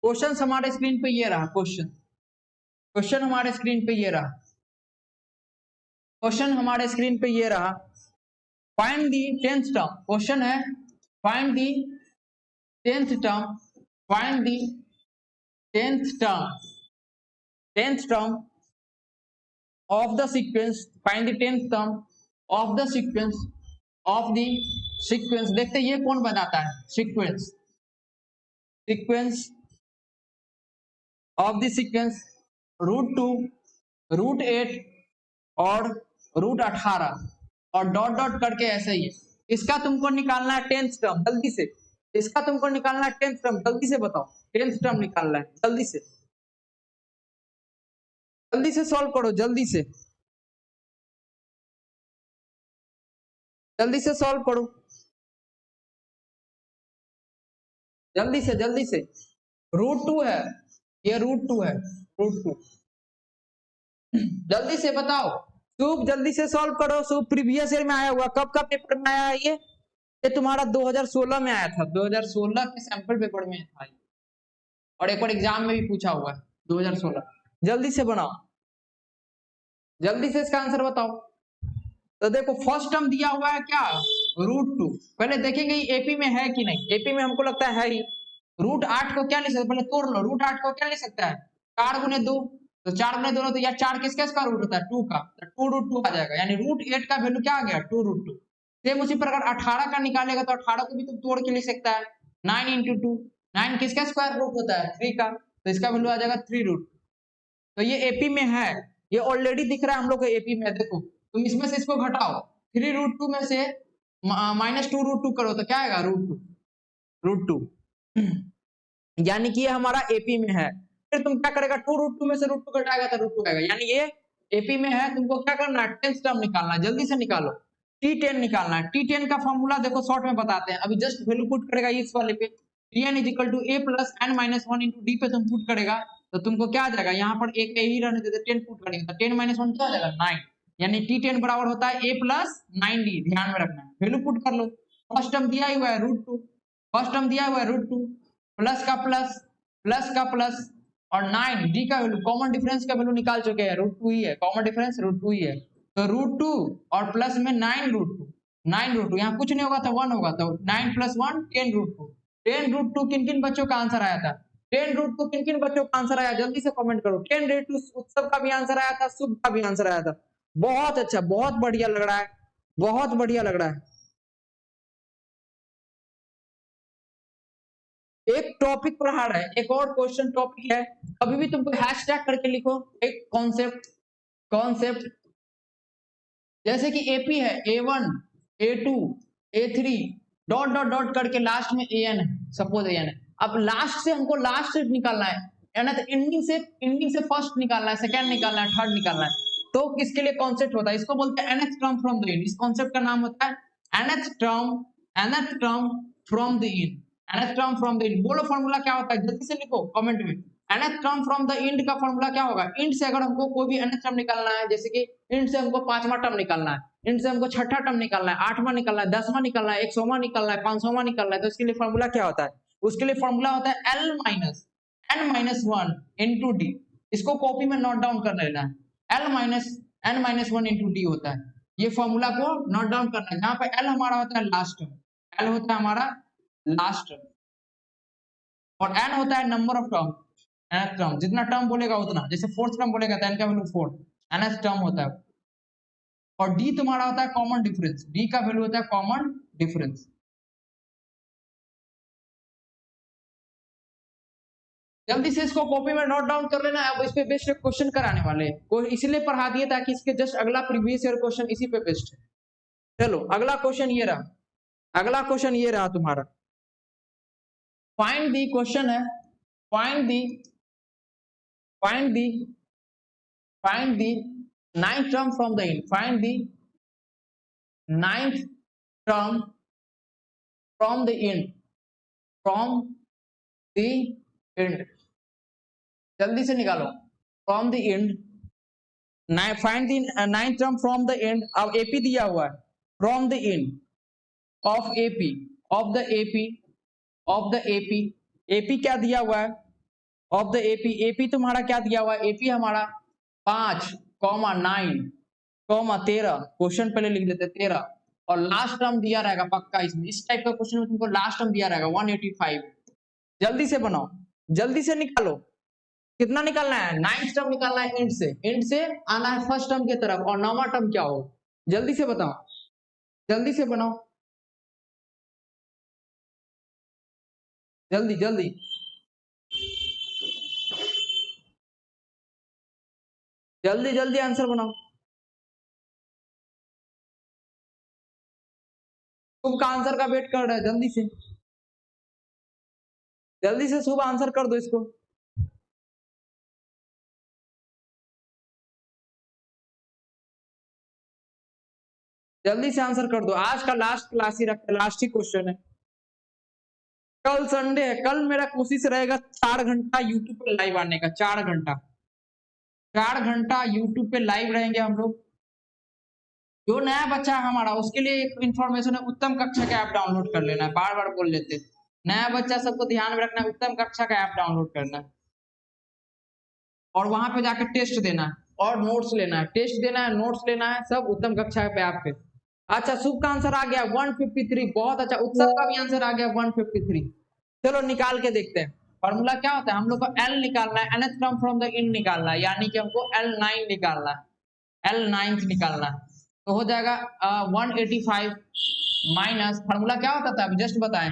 क्वेश्चन हमारे स्क्रीन पे ये रहा, क्वेश्चन, क्वेश्चन हमारे स्क्रीन पे ये रहा, क्वेश्चन हमारे स्क्रीन पे ये रहा। Find the 10th term, question है find the 10th term, find the 10th term, 10th term of the sequence, find the 10th term of the sequence of the sequence, देखते ये कौन बताता है, sequence, sequence of the sequence √2, √8 और √18 और dot dot करके ऐसे ही है। इसका तुमको निकालना है 10th टर्म, जल्दी से इसका तुमको निकालना है 10th टर्म, जल्दी से बताओ 10th टर्म निकालना है, जल्दी से सॉल्व करो, जल्दी से सॉल्व करो, जल्दी से √2 है, ये √2 है, √2, जल्दी से बताओ शुभ, जल्दी से सॉल्व करो शुभ, प्रीवियस ईयर में आया हुआ, कब का पेपर में आया ये तुम्हारा 2016 में आया था, 2016 के सैंपल पेपर में था और एक और एग्जाम में भी पूछा हुआ है 2016। जल्दी से बनाओ, जल्दी से इसका आंसर बताओ। तो देखो फर्स्ट टर्म दिया हुआ है क्या, √2, पहले देखेंगे एपी में है कि नहीं, एपी में हमको लगता है ही। √8 को क्या ले सकते, पहले तोड़ लो, √8 को क्या ले सकता है 4 गुने 2, तो 4 गुने 2 तो यार 4 किसका स्क्वायर रूट होता है 2 का, तो 2√2 आ जाएगा, यानी √8 का वैल्यू क्या आ गया 2√2। सेम उसी प्रकार 18 का निकालेगा तो 18 को भी तुम तोड़ के ले सकता है, 9 × 2, 9 किसका स्क्वायर रूट होता है 3 का, तो इसका वैल्यू आ जाएगा 3√2। तो ये एपी में है, ये ऑलरेडी दिख रहा है हम लोग को एपी में, देखो तुम इसमें से इसको घटाओ, 3√2 में से -2√2 करो तो क्या आएगा √2, यानी कि ये हमारा एपी में है। फिर तुम क्या करेगा 2√2 में से √2 घटाएगा तो √2 आएगा, यानी ये एपी में है। तुमको क्या करना है 10th टर्म निकालना है, जल्दी से निकालो, T10 निकालना है। T10 का फॉर्मूला देखो शॉर्ट में बताते हैं, अभी जस्ट वैल्यू पुट करेगा इस वाले पे, Tn = a + n-1 × d पे तुम पुट करेगा तो तुमको क्या आ जाएगा, यहाँ पर एक ही रहने देते 10 पुट करेंगे तो 10 - 1 क्या आ जाएगा 9, यानी T10 बराबर होता है a + 9d, ध्यान में रखना है, वैल्यू पुट कर लो। फर्स्ट टर्म दिया हुआ है √2, फर्स्ट टर्म दिया हुआ है √2, प्लस का प्लस और 9 d का वैल्यू, कॉमन डिफरेंस का वैल्यू निकाल चुके हैं, √2 ही है, कॉमन डिफरेंस √2 ही है, तो √2 और प्लस में 9√2, यहाँ कुछ नहीं होगा तो 1 होगा, तो 9 + 1 10√2। 10√2 किन किन बच्चों का आंसर आया था, 10√2 किन किन बच्चों का आंसर आया, जल्दी से कमेंट करो। 10√2 उत्सव का भी आंसर आया था, शुभ का भी आंसर आया था, बहुत अच्छा, बहुत बढ़िया लग रहा है, बहुत बढ़िया लग रहा है। एक टॉपिक पढ़ा रहा है, एक और क्वेश्चन टॉपिक है, अभी भी तुमको हैशटैग करके लिखो एक कॉन्सेप्ट, जैसे कि एपी है A1 A2 A3 dot dot dot करके लास्ट में AN है, सपोज AN है, अब लास्ट से हमको लास्ट निकालना है, यानी तो एंडिंग से फर्स्ट निकालना है, सेकंड निकालना है, थर्ड निकालना है, तो इसके लिए कॉन्सेप्ट होता है, इसको बोलते हैं nth term from the end, इस कॉन्सेप्ट का नाम होता है nth term from the end, nth term from the end. बोलो फॉर्मूला क्या होता है, जल्दी से लिखो कमेंट में, nth term from the end का फॉर्मूला क्या होगा, एंड से अगर हमको कोई भी nth टर्म निकालना है, जैसे कि एंड से हमको 5वां टर्म निकालना है, एंड से हमको 6ठा टर्म निकालना है, 8वां निकालना है, 10वां निकालना है, 100वां निकालना है, 500वां निकालना है, तो इसके लिए फॉर्मूला क्या होता है, उसके लिए फॉर्मूला होता है L - n-1 into d, इसको कॉपी में नोट डाउन कर लेना है, L - n-1 into d होता है, ये फॉर्मूला को नोट डाउन करना है, जहां पे L हमारा होता है लास्ट टर्म, L होता है हमारा लास्ट टर्म और n होता है number of term, nth term, जितना टर्म बोलेगा उतना, जैसे फोर्थ टर्म बोलेगा तो n का वैल्यू 4, nth टर्म होता है, और d तुम्हारा होता है कॉमन डिफरेंस, d का वैल्यू होता है कॉमन डिफरेंस। जल्दी से इसको कॉपी में नोट डाउन कर लेना, अब इस पे बेस्ड क्वेश्चन कराने वाले हैं, इसलिए पढ़ा दिए ताकि इसके जस्ट अगला प्रीवियस ईयर क्वेश्चन इसी पे बेस्ड है। चलो अगला क्वेश्चन ये रहा, अगला क्वेश्चन ये रहा तुम्हारा, फाइंड दी, क्वेश्चन है find the 9th term from the end, find the 9th term from the end, जल्दी से निकालो, from the end, find the 9th term from the end, अब एपी दिया हुआ है, from the end of AP, of the AP, AP क्या दिया हुआ है, ऑफ द एपी तुम्हारा क्या दिया हुआ है, एपी हमारा 5, 9, 13, क्वेश्चन पहले लिख देते 13, और लास्ट टर्म दिया रहेगा पक्का, इसमें इस टाइप का क्वेश्चन में तुमको लास्ट टर्म दिया रहेगा 185। जल्दी से बनाओ, जल्दी से निकालो, कितना निकालना है 9th टर्म निकालना है, एंड से आना है फर्स्ट टर्म की तरफ, और 9वां टर्म क्या हो, जल्दी से बताओ, जल्दी से बनाओ, जल्दी जल्दी। जल्दी जल्दी आंसर बनाओ। शुभ का आंसर का वेट कर रहा है, जल्दी से जल्दी से शुभ आंसर कर दो इसको। जल्दी से आंसर कर दो, आज का लास्ट क्लास ही रखते, लास्ट ही क्वेश्चन है। कल संडे है, कल मेरा कोशिश रहेगा 4 घंटा यूट्यूब पे लाइव आने का, 4 घंटा, 4 घंटा यूट्यूब पे लाइव रहेंगे हम लोग। जो नया बच्चा है हमारा, उसके लिए एक इन्फॉर्मेशन है, उत्तम कक्षा का ऐप डाउनलोड कर लेना है, बार बार बोल लेते हैं। नया बच्चा सबको ध्यान में रखना है, उत्तम कक्षा का ऐप डाउनलोड करना है और वहां पे जाकर टेस्ट देना है और नोट्स लेना है, टेस्ट देना है, नोट्स लेना है, सब उत्तम कक्षा पे ऐप पे। अच्छा, शुभ का आंसर आ गया 153, बहुत अच्छा। उत्सव का भी आंसर आ गया 153। चलो निकाल के देखते हैं। फॉर्मूला क्या होता है, हम लोग को एल निकालना है, nth term from the in निकालना है, यानी कि हमको L9 निकालना है, L9 निकालना है। तो हो जाएगा 185 माइनस, फॉर्मूला क्या होता था अभी जस्ट बताएं,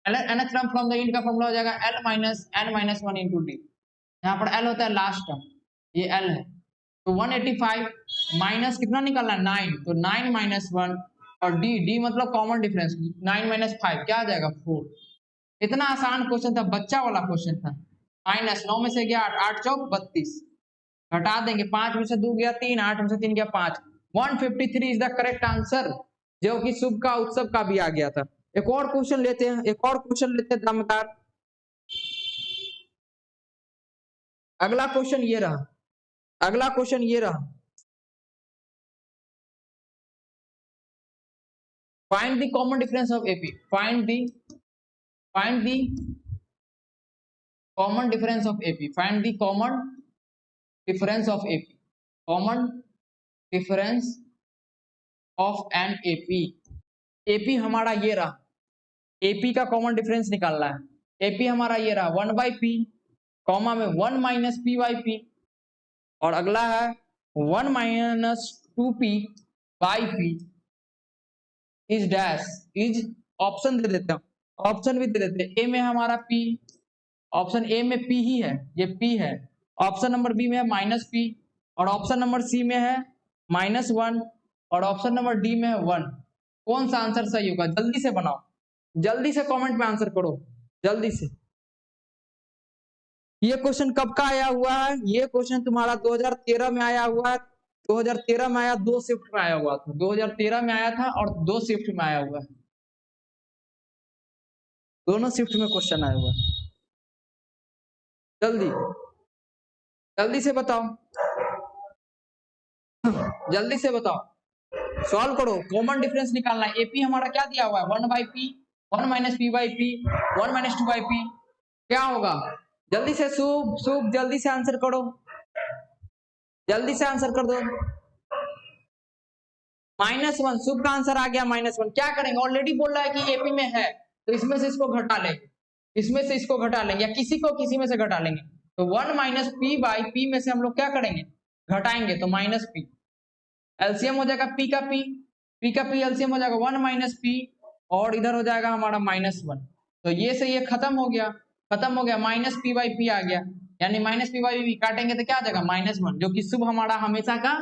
nth term from the in का फॉर्मूला हो जाएगा L minus n minus 1 into D. यहाँ पर L होता है लास्ट टर्म, ये L है। तो 185 माइनस कितना निकालना है 9, तो 9 माइनस 1 और डी मतलब कॉमन डिफरेंस, 9 माइनस 5 क्या आ जाएगा 4। इतना आसान क्वेश्चन था, बच्चा वाला क्वेश्चन था। माइनस 9 में से गया 8, 8 चौक 32, हटा देंगे, 5 में से 2 गया 3, 8 में से 3 गया 5। 153 इज द करेक्ट आंसर, जो कि शुभ का उत्सव का भी आ गया था। एक और क्वेश्चन लेते हैं, एक और क्वेश्चन लेते हैं दमदार। अगला क्वेश्चन ये रहा, अगला क्वेश्चन ये रहा, find the common difference of AP, find the common difference of AP, find the common difference of AP, common difference of an AP। AP हमारा ये रहा, AP का कॉमन डिफरेंस निकालना है। AP हमारा ये रहा 1/p, कॉमा में 1 माइनस पी बाई पी, और अगला है 1 minus 2p by P is dash, is option दे देते हैं, ऑप्शन भी दे देते हैं। ए में हमारा p, ऑप्शन ए में p ही है, ये p है। ऑप्शन नंबर बी में है माइनस p, और ऑप्शन नंबर सी में है -1, और ऑप्शन नंबर डी में है 1। कौन सा आंसर सही होगा, जल्दी से बनाओ, जल्दी से कमेंट में आंसर करो, जल्दी से। ये क्वेश्चन कब का आया हुआ है, ये क्वेश्चन तुम्हारा 2013 में आया हुआ है, 2013 में आया, 2 शिफ्ट में आया हुआ था, 2013 में आया था और 2 शिफ्ट में आया हुआ है, दोनों शिफ्ट में क्वेश्चन आया हुआ है। जल्दी जल्दी से बताओ, जल्दी से बताओ, सॉल्व करो, कॉमन डिफरेंस निकालना है। एपी हमारा क्या दिया हुआ है 1/p, 1 minus P by P, 1 minus 2 by P, क्या होगा, जल्दी से शुभ, शुभ जल्दी से आंसर करो, जल्दी से आंसर कर दो। -1, शुभ का आंसर आ गया -1। क्या करेंगे, ऑलरेडी बोल रहा है कि एपी में है, तो इसमें से इसको घटा लेंगे, इसमें से इसको घटा लेंगे, या किसी को किसी में से घटा लेंगे। तो 1 माइनस पी बाई पी में से हम लोग क्या करेंगे, घटाएंगे, तो माइनस पी, एलसीएम हो जाएगा पी का पी, पी का पी एलसीएम हो जाएगा 1 माइनस पी, और इधर हो जाएगा हमारा -1। तो ये से ये खत्म हो गया, खत्म हो गया, माइनस पी बाई पी आ गया, यानी माइनस पी बाई पी काटेंगे तो क्या आ जाएगा -1, जो कि शुभ हमारा हमेशा का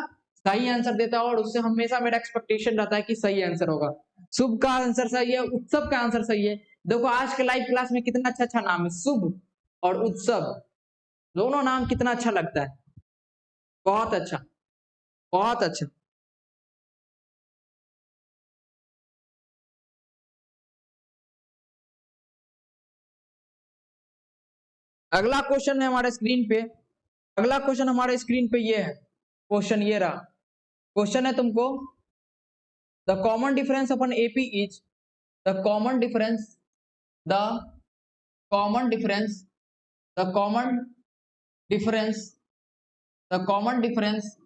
सही आंसर देता है, और उससे हमेशा मेरा एक्सपेक्टेशन रहता है कि सही आंसर होगा। शुभ का आंसर सही है, उत्सव का आंसर सही है। देखो आज के लाइव क्लास में कितना अच्छा अच्छा नाम है, शुभ और उत्सव, दोनों नाम कितना अच्छा लगता है, बहुत अच्छा, बहुत अच्छा। अगला क्वेश्चन है हमारे स्क्रीन पे, अगला क्वेश्चन हमारे स्क्रीन पे ये है, क्वेश्चन ये रहा, क्वेश्चन है तुमको, the common difference upon AP is, the common difference, the common difference, the common difference, the common difference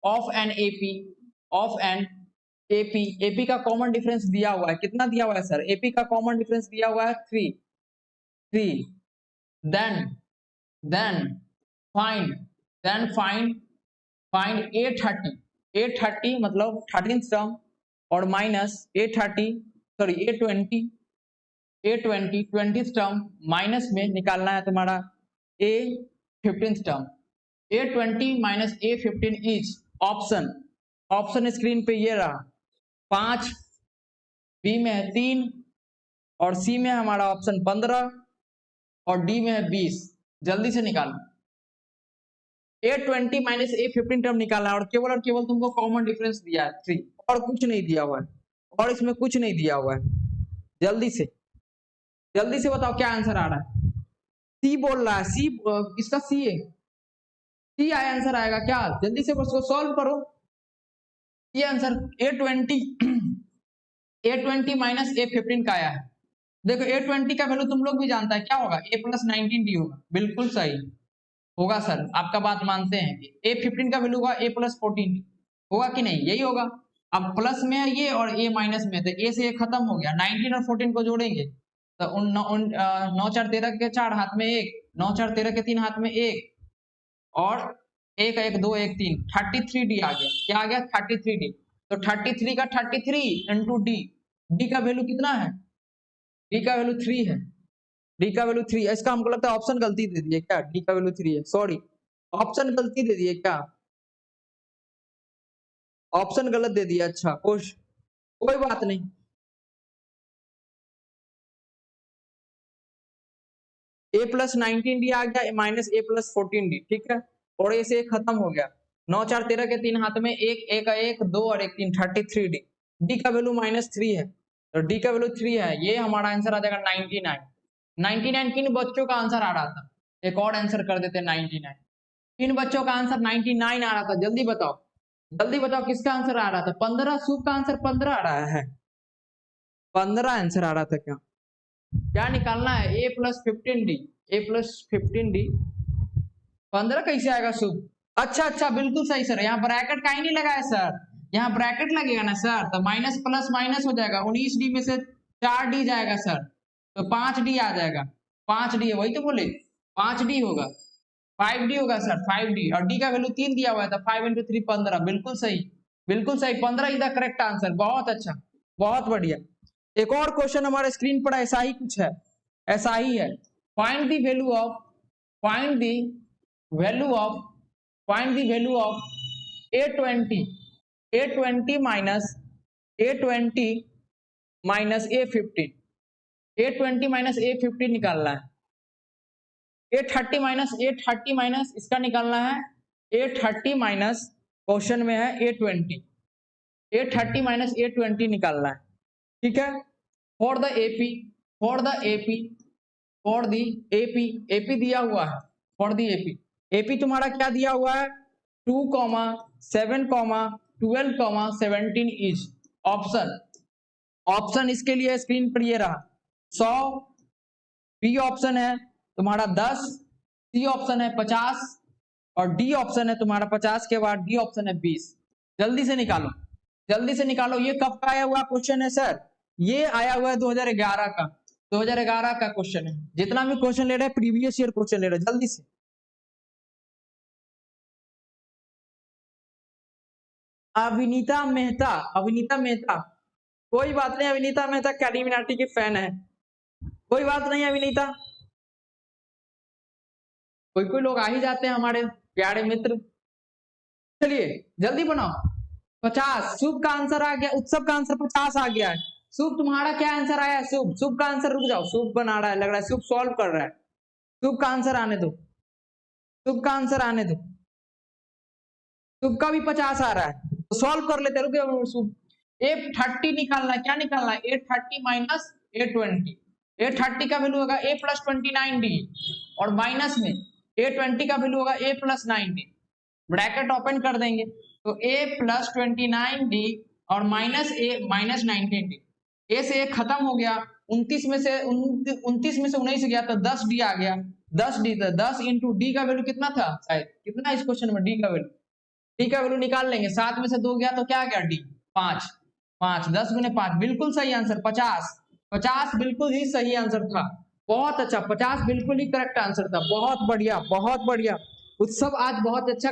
of an AP, of an AP, AP का कॉमन डिफरेंस दिया हुआ है, कितना दिया हुआ है सर, एपी का कॉमन डिफरेंस दिया हुआ है 3, 3, then find, then find 830, 830 मतलब 13th टर्म और minus A30 sorry A20 20th term minus में निकालना है तुम्हारा A15th term. A20 minus A15 is option screen पे ये रहा 5, बी में है 3 और सी में है हमारा ऑप्शन 15 और डी में है 20। जल्दी से निकालो। A20 माइनस A15 टर्म निकालना है और केवल तुमको कॉमन डिफरेंस दिया है 3 और कुछ नहीं दिया हुआ है और इसमें कुछ नहीं दिया हुआ है। जल्दी से बताओ क्या आंसर आ रहा है। सी बोल रहा है, सी इसका सी है, सी आया आंसर आएगा क्या? जल्दी से उसको सॉल्व करो। ये आंसर A20 माइनस A15 का आया है। देखो A20 का वैल्यू तुम लोग भी जानता है क्या होगा, A+19D होगा। बिल्कुल सही होगा सर, आपका बात मानते हैं कि A15 का वैल्यू होगा A+14D होगा कि नहीं, यही होगा। अब प्लस में है ये और A माइनस में, तो A से A खत्म हो गया। 19 और 14 को जोड़ेंगे तो 9 4 13 के 4 हाथ में 1, 9 4 13 के 3 हाथ में 1 और 1 1 2 1 3 33D आ गया। क्या आ गया? 33D। तो 33 का 33 इंटू डी, डी का वैल्यू कितना है? डी का वैल्यू 3 है। डी का वैल्यू 3 है। इसका हमको लगता है ऑप्शन गलती दे दिए क्या? डी का वैल्यू 3 है, सॉरी ऑप्शन गलती दे दिए क्या? ऑप्शन गलत दे दिया। अच्छा कोई बात नहीं, A+19D आ गया माइनस A+14D, ठीक है। और ए से खत्म हो गया। 9 4 13 के 3 हाथ में 1 1 1 2 और 1 3 33D। डी का वैल्यू -3 है, तो डी का वैल्यू 3 है। ये हमारा आंसर आ जाएगा 99। 99 किन बच्चों का आंसर आ रहा था? एक और आंसर कर देते 99। किन बच्चों का आंसर 99 आ रहा था? जल्दी बताओ किसका आंसर आ रहा था? 15 सूप का आंसर 15 आ रहा है। 15 आंसर आ रहा था क्या? क्या निकालना है? A+15D। A+15D 15 कैसे आएगा सूप? अच्छा बिल्कुल सही सर। यहाँ ब्रैकेट का ही नहीं लगा है सर, यहाँ ब्रैकेट लगेगा ना सर, तो माइनस प्लस माइनस हो जाएगा। 19D में से 4D जाएगा सर, तो 5D आ जाएगा। 5D है, वही तो बोले 5D होगा, 5D होगा सर, 5D। और D का वैल्यू 3 दिया हुआ है, तो 5 × 3 15। बिल्कुल सही 15 इज द करेक्ट आंसर। बहुत अच्छा, बहुत बढ़िया। एक और क्वेश्चन हमारे स्क्रीन पर ऐसा ही कुछ है, ऐसा ही है। Find the value of A20 minus A15 A20 minus A15 निकालना है। A30 माइनस इसका निकालना है। A30 माइनस क्वेश्चन में है A20, A30 माइनस A20 निकालना है, ठीक है। फॉर द AP दिया हुआ है। फॉर द AP तुम्हारा क्या दिया हुआ है? 2, 7, 12, 17 इज ऑप्शन इसके लिए स्क्रीन पर ये रहा 100, बी ऑप्शन है तुम्हारा 10, सी ऑप्शन है 50 और डी ऑप्शन है तुम्हारा 50 के बाद डी ऑप्शन है 20। जल्दी से निकालो। ये कब का आया हुआ क्वेश्चन है सर? ये आया हुआ है 2011 का। 2011 का क्वेश्चन है। जितना भी क्वेश्चन ले रहे हैं प्रीवियस ईयर क्वेश्चन ले रहे हैं। जल्दी से अविनीता मेहता कोई बात नहीं, अविनीता मेहता कैलिमिनाटी की फैन है, कोई बात नहीं अविनीता। कोई लोग आ ही जाते हैं हमारे प्यारे मित्र। चलिए जल्दी बनाओ। 50 शुभ का आंसर आ गया, उत्सव का आंसर 50 आ गया है। शुभ तुम्हारा क्या आंसर आया है? शुभ का आंसर, रुक जाओ, शुभ बना रहा है लग रहा है, शुभ सॉल्व कर रहा है। शुभ का आंसर आने दो, शुभ का भी 50 आ रहा है, तो सॉल्व कर लेते। रुको, शुभ A30 निकालना है। क्या निकालना है? A30 minus A20। A30 का वैल्यू होगा A+29D और माइनस में A20 का वैल्यू होगा A+9D। ब्रैकेट ओपन कर देंगे तो A+29D और माइनस A-19D। A से A खत्म हो गया, 29 में से 19 गया तो 10D आ गया। 10D तो 10 इंटू डी का वैल्यू कितना था? शायद कितना इस क्वेश्चन में डी का वैल्यू निकाल लेंगे। 7 में से 2 गया तो क्या आ गया? डी 5। 10 × 5 बिल्कुल सही आंसर 50 बिल्कुल ही सही आंसर था। बहुत अच्छा, 50 बिल्कुल ही करेक्ट आंसर था। बहुत बढ़िया। उत्सव आज बहुत अच्छा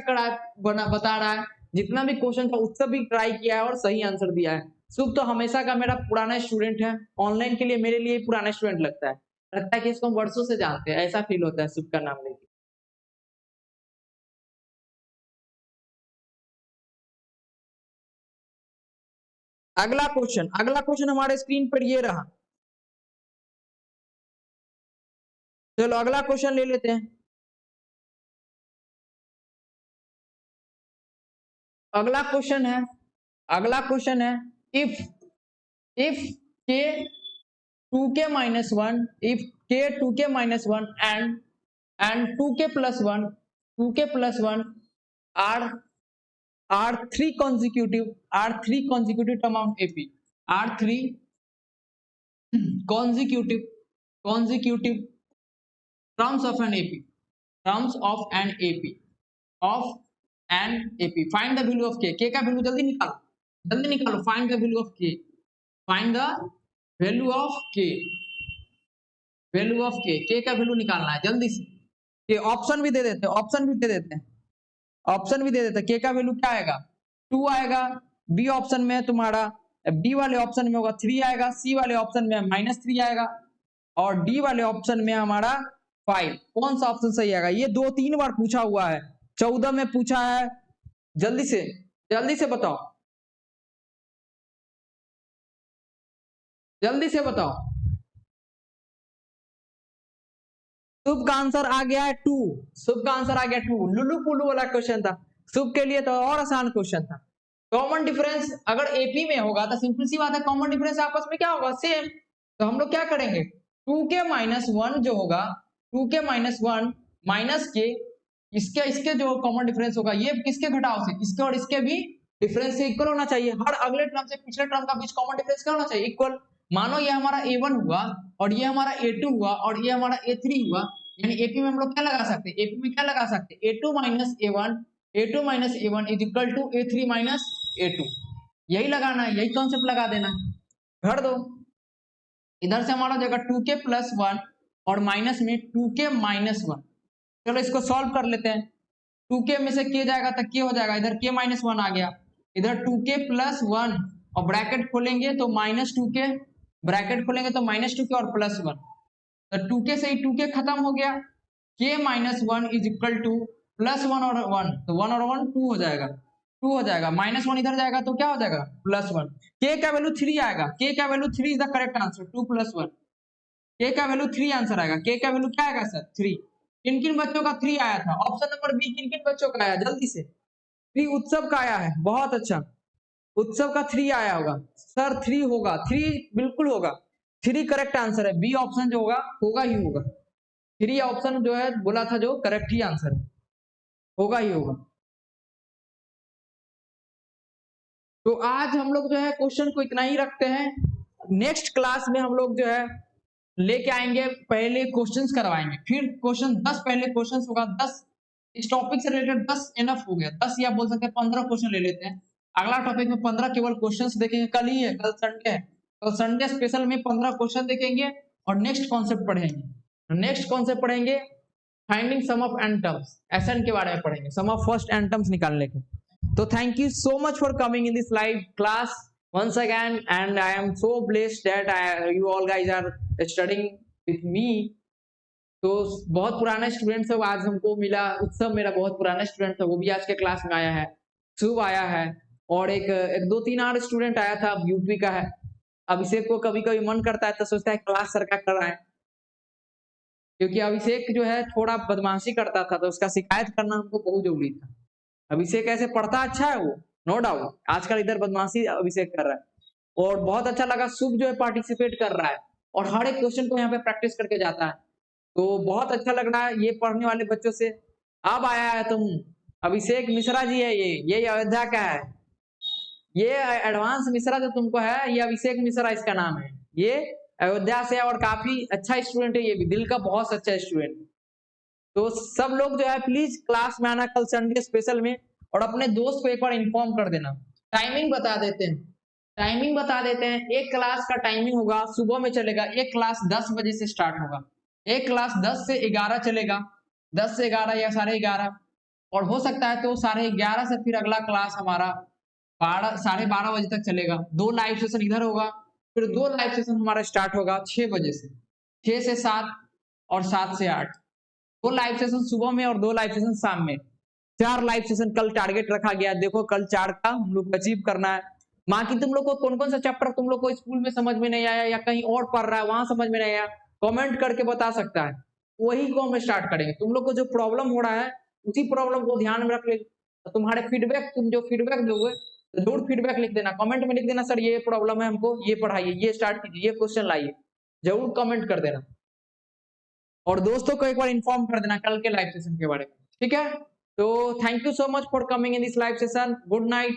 बता रहा है, जितना भी क्वेश्चन था उससे भी ट्राई किया है और सही आंसर दिया है। शुभ तो हमेशा का मेरा पुराना स्टूडेंट है, ऑनलाइन के लिए मेरे लिए पुराना स्टूडेंट लगता है कि इसको हम वर्षों से जानते हैं, ऐसा फील होता है शुभ का नाम लेके। अगला क्वेश्चन हमारे स्क्रीन पर ये रहा। चलो अगला क्वेश्चन ले लेते हैं। अगला क्वेश्चन है if k 2k minus 1, if k 2k minus 1 and 2k plus 1 are three consecutive term of AP, are three consecutive terms of an AP, find the value of k का value जल्दी निकालो, find the value of k, k का value निकालना है जल्दी से। ये option भी दे देते हैं, के का वैल्यू क्या आएगा 2 आएगा, बी ऑप्शन में तुम्हारा, बी वाले ऑप्शन में होगा 3 आएगा, सी वाले ऑप्शन में -3 आएगा और डी वाले ऑप्शन में हमारा 5। कौन सा ऑप्शन सही आएगा? ये 2-3 बार पूछा हुआ है, 14 में पूछा है। जल्दी से बताओ, शुभ का आंसर आ गया है 2, लुलू पुलू वाला क्वेश्चन था। शुभ के लिए तो और आसान क्वेश्चन था। कॉमन डिफरेंस अगर एपी में होगा तो सिंपल सी बात है, कॉमन डिफरेंस आपस में क्या होगा सेम। तो हम लोग क्या करेंगे 2k - 1 जो होगा 2k - 1 माइनस के इसके जो कॉमन डिफरेंस होगा ये किसके घटाव से, इसके और इसके भी डिफरेंस से इक्वल होना चाहिए। हर अगले टर्म से पिछले टर्म का बीच कॉमन डिफरेंस क्या होना चाहिए इक्वल। मानो ये हमारा a1 हुआ और ये हमारा a2 हुआ और ये हमारा a3 हुआ, यानी एपी में हम लोग क्या लगा सकते हैं, एपी में क्या लगा सकते हैं a2 - a1 is equal to a3 - a2। यही लगाना है, यही कॉन्सेप्ट लगा देना है। भर दो, इधर से हमारा जगह 2k + 1 और माइनस में 2k - 1। चलो इसको सॉल्व कर लेते हैं। 2k में से k जाएगा तो k हो जाएगा, इधर k - 1 आ गया, इधर 2k + 1 और ब्रैकेट खोलेंगे तो -2k, ब्रैकेट खोलेंगे तो -2k और +1, तो 2k से ही 2k खत्म हो गया, k - 1 इज इक्वल टू +1 और 1, तो 1 और 1 2 हो जाएगा, -1 इधर जाएगा तो क्या हो जाएगा +1। k का वैल्यू 3 आएगा, k का value 3 is the correct answer, 2 + 1, k का वैल्यू 3 आंसर आएगा। k का वैल्यू क्या आएगा सर 3। किन किन बच्चों का 3 आया था? ऑप्शन नंबर बी किन किन बच्चों का आया जल्दी से? 3 उत्सव का आया है, बहुत अच्छा, उत्सव का 3 आया होगा सर, 3 होगा, 3 बिल्कुल होगा, 3 करेक्ट आंसर है, बी ऑप्शन जो होगा ही होगा, 3 ऑप्शन जो है बोला था जो करेक्ट ही आंसर है, होगा ही होगा। तो आज हम लोग जो है क्वेश्चन को इतना ही रखते हैं, नेक्स्ट क्लास में हम लोग जो है लेके आएंगे, पहले क्वेश्चंस करवाएंगे, फिर क्वेश्चन 10 पहले क्वेश्चंस होगा, 10 इस टॉपिक से रिलेटेड 10 इनफ हो गया, 10 या बोल सकते हैं 15 क्वेश्चन ले लेते हैं। अगला टॉपिक में 15 केवल क्वेश्चंस देखेंगे, कल ही है, कल संडे है, कल संडे स्पेशल में 15 क्वेश्चन देखेंगे और नेक्स्ट कॉन्सेप्ट पढ़ेंगे, finding sum of n terms, SN के बारे में पढ़ेंगे, sum of first n terms निकालने के। तो thank you so much for coming in this live class once again, and I am so blessed that you all guys are studying with me। तो बहुत पुराना स्टूडेंट सब आज हमको मिला, उत्सव मेरा बहुत पुराना स्टूडेंट था, वो भी आज के क्लास में आया है, शुभ आया है और एक 2-3 और स्टूडेंट आया था, अब यूपी का है। अभिषेक को कभी कभी मन करता है तो सोचता है क्लास सर का कराएं, क्योंकि अभिषेक जो है थोड़ा बदमाशी करता था तो उसका शिकायत करना हमको बहुत जरूरी था। अभिषेक ऐसे पढ़ता अच्छा है वो, नो डाउट, आजकल इधर बदमाशी अभिषेक कर रहा है और बहुत अच्छा लगा शुभ जो है पार्टिसिपेट कर रहा है और हर एक क्वेश्चन को यहाँ पे प्रैक्टिस करके जाता है, तो बहुत अच्छा लग रहा है ये पढ़ने वाले बच्चों से। अब आया है तुम, अभिषेक मिश्रा जी है, ये अयोध्या का है, ये एडवांस मिश्रा जो तुमको है ये अभिषेक मिश्रा इसका नाम है, ये अयोध्या से और काफी अच्छा स्टूडेंट है, ये भी दिल का बहुत सच्चा स्टूडेंट। तो सब लोग जो है प्लीज क्लास में आना कल संडे स्पेशल में, और अपने दोस्त को एक बार इन्फॉर्म कर देना। टाइमिंग बता देते हैं, एक क्लास का टाइमिंग होगा सुबह में चलेगा, एक क्लास 10 बजे से स्टार्ट होगा, एक क्लास 10 से 11 चलेगा, 10 से 11 या 11:30, और हो सकता है तो 11:30 से फिर अगला क्लास हमारा 12:30 बजे तक चलेगा। 2 लाइव सेशन इधर होगा, फिर 2 लाइव सेशन हमारा स्टार्ट होगा 6 बजे से, 6 से 7 और 7 से 8। 2 लाइव सेशन सुबह में और 2 लाइव सेशन शाम में। 4 लाइव सेशन कल टारगेट रखा गया है। देखो कल 4 का हम लोग को अचीव करना है। बाकी तुम लोग को कौन-कौन सा चैप्टर तुम लोग को स्कूल में समझ में नहीं आया या कहीं और पढ़ रहा है वहां समझ में नहीं आया, कमेंट करके बता सकता है। वही को हम स्टार्ट करेंगे। तुम लोग को जो प्रॉब्लम हो रहा है उसी प्रॉब्लम को ध्यान में रख ले। तुम्हारे फीडबैक तुम जो फीडबैक दोगे तो जरूर फीडबैक लिख देना, कमेंट में लिख देना सर ये प्रॉब्लम है हमको, ये पढ़ाइए, ये स्टार्ट कीजिए, ये क्वेश्चन लाइए। जरूर कमेंट कर देना और दोस्तों को एक बार इन्फॉर्म कर देना कल के लाइव सेशन के बारे में। ठीक है? तो thank you so much for coming in this live session. Good night.